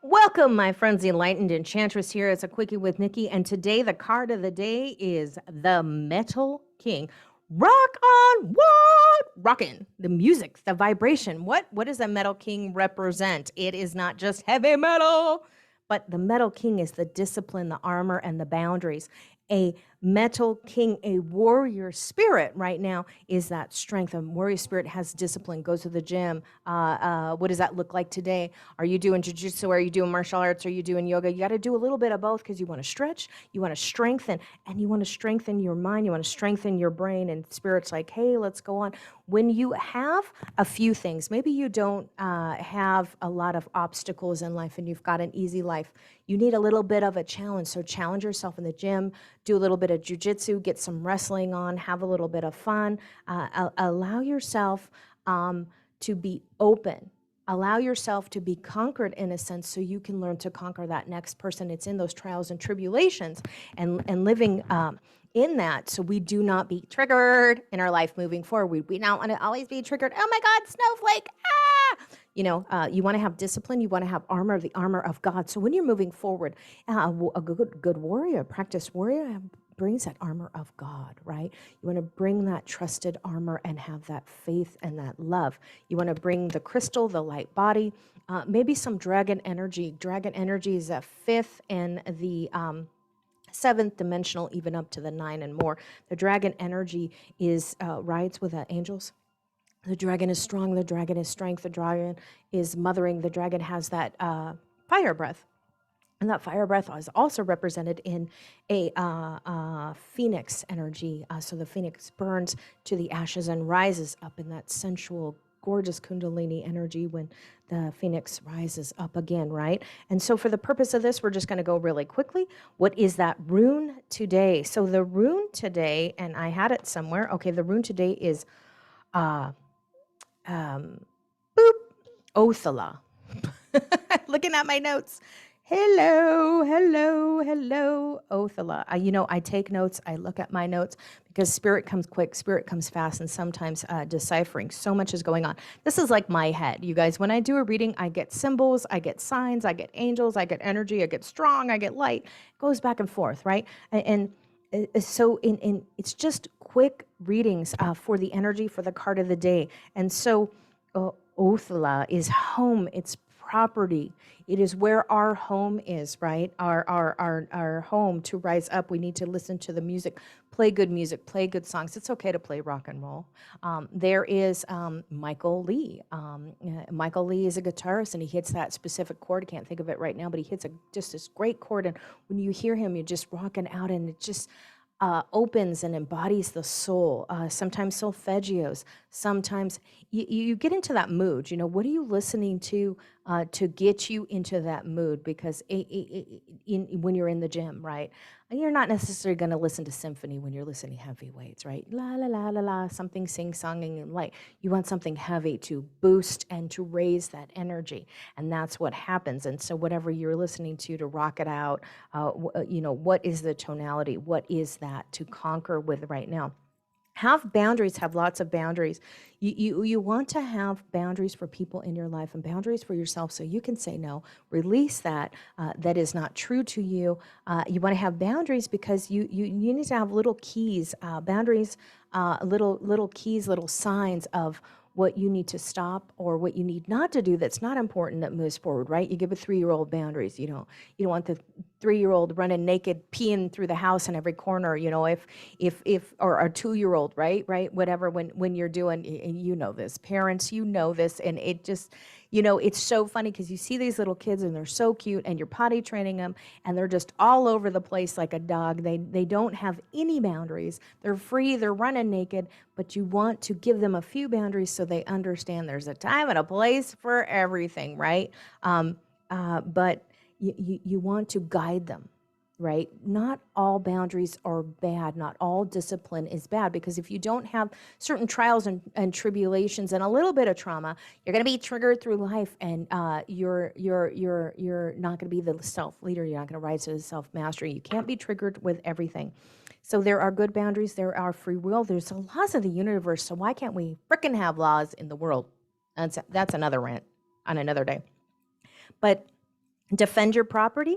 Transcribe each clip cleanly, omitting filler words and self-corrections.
Welcome, my friends. The Enlightened Enchantress here. It's a quickie with Nikki, and today the card of the day is the Metal King. Rock on, what? Rockin'. The music, the vibration. What does the Metal King represent? It is not just heavy metal, but the Metal King is the discipline, the armor, and the boundaries. A Metal King, a warrior spirit right now is that strength. A warrior spirit has discipline, goes to the gym. What does that look like today? Are you doing jiu-jitsu? Are you doing martial arts? Are you doing yoga? You got to do a little bit of both because you want to stretch, you want to strengthen, and you want to strengthen your mind. You want to strengthen your brain. And spirit's like, hey, let's go on. When you have a few things, maybe you don't have a lot of obstacles in life and you've got an easy life. You need a little bit of a challenge. So challenge yourself in the gym, do a little bit of jiu-jitsu, get some wrestling on, have a little bit of fun. Allow yourself to be open. Allow yourself to be conquered in a sense so you can learn to conquer that next person. It's in those trials and tribulations and living in that so we do not be triggered in our life moving forward. We don't want to always be triggered. Oh my God, snowflake, ah! You want to have discipline. You want to have armor, the armor of God. So when you're moving forward, a good warrior, practice warrior, brings that armor of God, right? You want to bring that trusted armor and have that faith and that love. You want to bring the crystal, the light body, maybe some dragon energy. Dragon energy is a fifth and the seventh dimensional, even up to the 9 and more. The dragon energy is rides with angels. The dragon is strong. The dragon is strength. The dragon is mothering. The dragon has that fire breath. And that fire breath is also represented in a phoenix energy. So the phoenix burns to the ashes and rises up in that sensual, gorgeous kundalini energy when the phoenix rises up again, right? And so for the purpose of this, we're just going to go really quickly. What is that rune today? So the rune today, and I had it somewhere. Okay, the rune today is Othala. Looking at my notes. Hello, Othala. I take notes. I look at my notes because spirit comes quick, spirit comes fast, and sometimes deciphering. So much is going on. This is like my head, you guys. When I do a reading, I get symbols, I get signs, I get angels, I get energy, I get strong, I get light. It goes back and forth, right? And so it's just quick readings for the energy, for the card of the day. And so Othala is home. It's property. It is where our home is, right? Our home. To rise up, we need to listen to the music, play good songs. It's okay to play rock and roll. There is Michael Lee. Michael Lee is a guitarist, and he hits that specific chord. I can't think of it right now, but he hits just this great chord. And when you hear him, you're just rocking out, and it just opens and embodies the soul. Sometimes solfeggios. Sometimes you get into that mood. What are you listening to get you into that mood? Because when you're in the gym, right? And you're not necessarily going to listen to symphony when you're listening to heavyweights, right? La la la la la, something sing-songing and light. You want something heavy to boost and to raise that energy, and that's what happens. And so whatever you're listening to rock it out, what is the tonality? What is that to conquer with right now? Have boundaries, have lots of boundaries. You want to have boundaries for people in your life and boundaries for yourself so you can say no, release that that is not true to you. You want to have boundaries because you need to have little keys, boundaries, little keys, little signs of what you need to stop or what you need not to do that's not important that moves forward, right? You give a 3-year-old boundaries. You don't want the 3-year-old running naked, peeing through the house in every corner, if or a 2-year-old, right? Whatever, when you're doing, and this, parents, this, and it just, it's so funny because you see these little kids and they're so cute and you're potty training them and they're just all over the place like a dog. They don't have any boundaries. They're free, they're running naked, but you want to give them a few boundaries so they understand there's a time and a place for everything, right? But you want to guide them, right? Not all boundaries are bad. Not all discipline is bad, because if you don't have certain trials and tribulations and a little bit of trauma, you're going to be triggered through life, and you're not going to be the self-leader. You're not going to rise to the self-mastery. You can't be triggered with everything. So there are good boundaries. There are free will. There's the laws of the universe. So why can't we frickin' have laws in the world? That's another rant on another day. But Defend your property,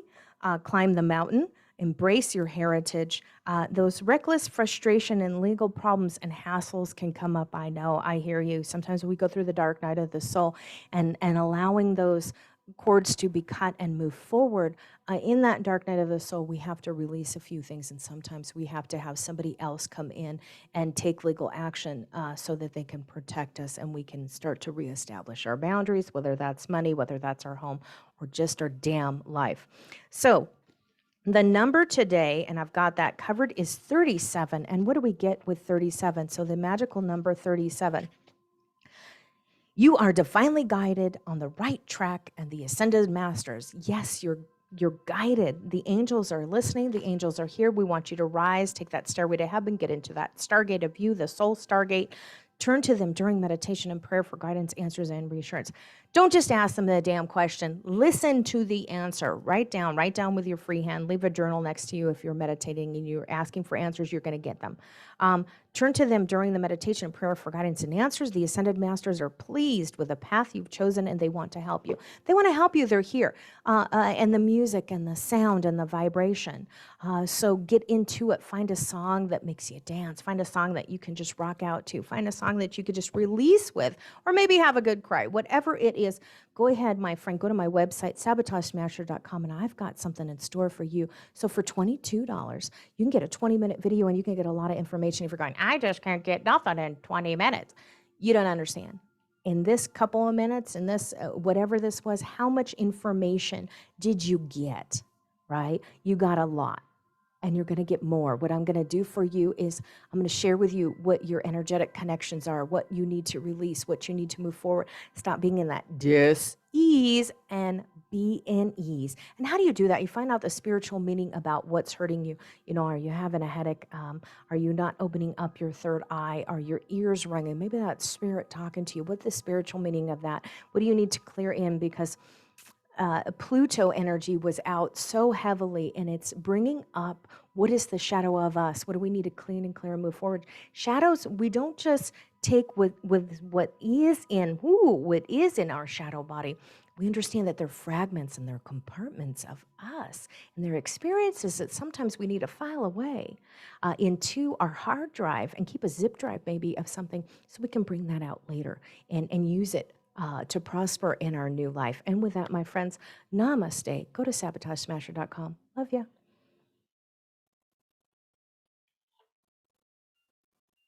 climb the mountain, embrace your heritage. Those reckless frustration and legal problems and hassles can come up. I know, I hear you. Sometimes we go through the dark night of the soul, and allowing those cords to be cut and move forward. In that dark night of the soul, we have to release a few things, and sometimes we have to have somebody else come in and take legal action so that they can protect us and we can start to reestablish our boundaries, whether that's money, whether that's our home, or just our damn life. So the number today, and I've got that covered, is 37. And what do we get with 37? So the magical number 37. You are divinely guided on the right track, and the ascended masters. Yes, you're guided. The angels are listening. The angels are here. We want you to rise, take that stairway to heaven, get into that stargate of you, the soul stargate. Turn to them during meditation and prayer for guidance, answers, and reassurance. Don't just ask them the damn question. Listen to the answer. Write down with your free hand. Leave a journal next to you if you're meditating and you're asking for answers, you're going to get them. Turn to them during the meditation and prayer for guidance and answers. The ascended masters are pleased with the path you've chosen, and they want to help you. They want to help you. They're here. And the music and the sound and the vibration. So get into it. Find a song that makes you dance. Find a song that you can just rock out to. Find a song that you could just release with, or maybe have a good cry. Whatever it is, go ahead, my friend. Go to my website, sabotagesmasher.com, and I've got something in store for you. So for $22, you can get a 20-minute video, and you can get a lot of information. If you're going, I just can't get nothing in 20 minutes. You don't understand. In this couple of minutes, in this, whatever this was, how much information did you get, right? You got a lot. And you're going to get more. What I'm going to do for you is I'm going to share with you what your energetic connections are, what you need to release, what you need to move forward. Stop being in that dis-ease and be in ease. And how do you do that? You find out the spiritual meaning about what's hurting you. You know, are you having a headache? Are you not opening up your third eye? Are your ears ringing? Maybe that's spirit talking to you. What's the spiritual meaning of that? What do you need to clear in? Because Pluto energy was out so heavily, and it's bringing up what is the shadow of us? What do we need to clean and clear and move forward? Shadows, we don't just take with what is in our shadow body. We understand that they're fragments and they're compartments of us, and they're experiences that sometimes we need to file away into our hard drive and keep a zip drive maybe of something so we can bring that out later and use it to prosper in our new life. And with that, my friends, namaste. Go to sabotagesmasher.com. Love ya.